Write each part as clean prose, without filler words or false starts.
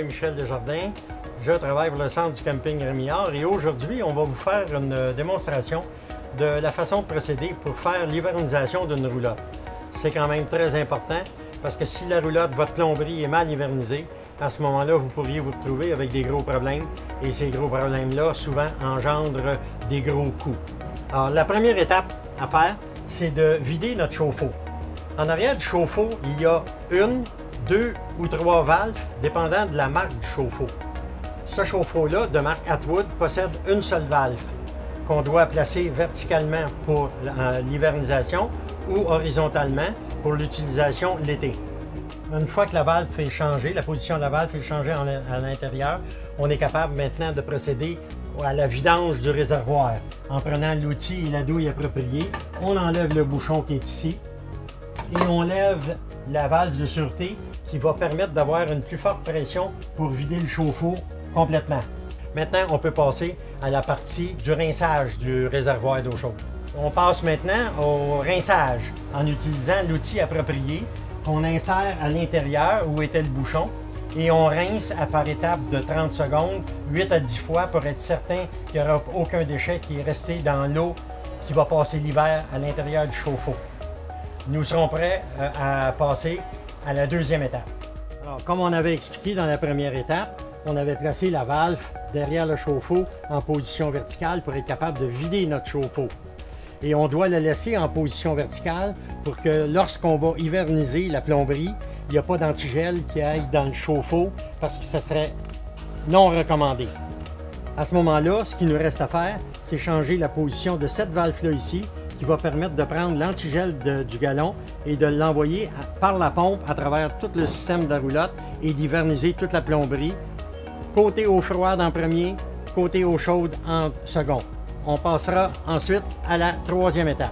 Michel Desjardins. Je travaille pour le centre du camping Rémillard et aujourd'hui, on va vous faire une démonstration de la façon de procéder pour faire l'hivernisation d'une roulotte. C'est quand même très important parce que si la roulotte, votre plomberie est mal hivernisée, à ce moment-là, vous pourriez vous retrouver avec des gros problèmes et ces gros problèmes-là, souvent, engendrent des gros coûts. Alors, la première étape à faire, c'est de vider notre chauffe-eau. En arrière du chauffe-eau, il y a une, deux ou trois valves, dépendant de la marque du chauffe-eau. Ce chauffe-eau-là, de marque Atwood, possède une seule valve qu'on doit placer verticalement pour l'hivernisation ou horizontalement pour l'utilisation l'été. Une fois que la valve est changée, la position de la valve est changée à l'intérieur, on est capable maintenant de procéder à la vidange du réservoir. En prenant l'outil et la douille appropriée, on enlève le bouchon qui est ici et on lève la valve de sûreté qui va permettre d'avoir une plus forte pression pour vider le chauffe-eau complètement. Maintenant, on peut passer à la partie du rinçage du réservoir d'eau chaude. On passe maintenant au rinçage en utilisant l'outil approprié qu'on insère à l'intérieur où était le bouchon et on rince par étape de 30 secondes, 8 à 10 fois pour être certain qu'il n'y aura aucun déchet qui est resté dans l'eau qui va passer l'hiver à l'intérieur du chauffe-eau. Nous serons prêts à passer à la deuxième étape. Alors, comme on avait expliqué dans la première étape, on avait placé la valve derrière le chauffe-eau en position verticale pour être capable de vider notre chauffe-eau. Et on doit le laisser en position verticale pour que lorsqu'on va hiverniser la plomberie, il n'y a pas d'antigel qui aille dans le chauffe-eau parce que ce serait non recommandé. À ce moment-là, ce qu'il nous reste à faire, c'est changer la position de cette valve-là ici qui va permettre de prendre l'antigel du gallon et de l'envoyer par la pompe à travers tout le système de la roulotte et d'hiverniser toute la plomberie. Côté eau froide en premier, côté eau chaude en second. On passera ensuite à la troisième étape.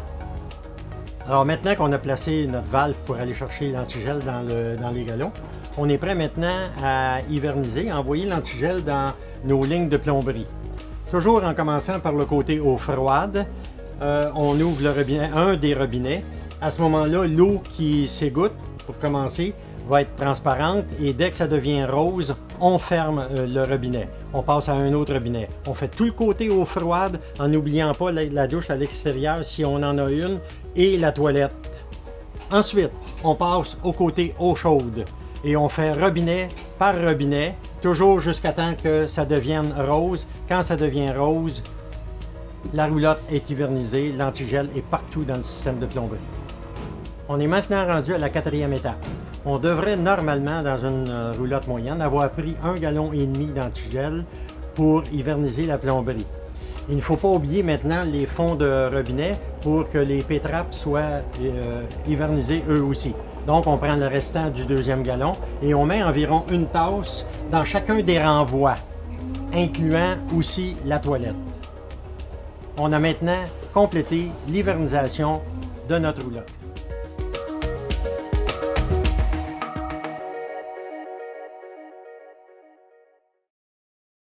Alors maintenant qu'on a placé notre valve pour aller chercher l'antigel dans les gallons, on est prêt maintenant à hiverniser, à envoyer l'antigel dans nos lignes de plomberie. Toujours en commençant par le côté eau froide, on ouvre le robinet, un des robinets. À ce moment-là, l'eau qui s'égoutte, pour commencer, va être transparente et dès que ça devient rose, on ferme le robinet. On passe à un autre robinet. On fait tout le côté eau froide en n'oubliant pas la douche à l'extérieur si on en a une et la toilette. Ensuite, on passe au côté eau chaude et on fait robinet par robinet, toujours jusqu'à temps que ça devienne rose. Quand ça devient rose, la roulotte est hivernisée, l'antigel est partout dans le système de plomberie. On est maintenant rendu à la quatrième étape. On devrait normalement, dans une roulotte moyenne, avoir pris 1,5 gallon d'antigel pour hiverniser la plomberie. Il ne faut pas oublier maintenant les fonds de robinet pour que les pétraps soient hivernisés eux aussi. Donc on prend le restant du deuxième gallon et on met environ une tasse dans chacun des renvois, incluant aussi la toilette. On a maintenant complété l'hivernisation de notre roulotte.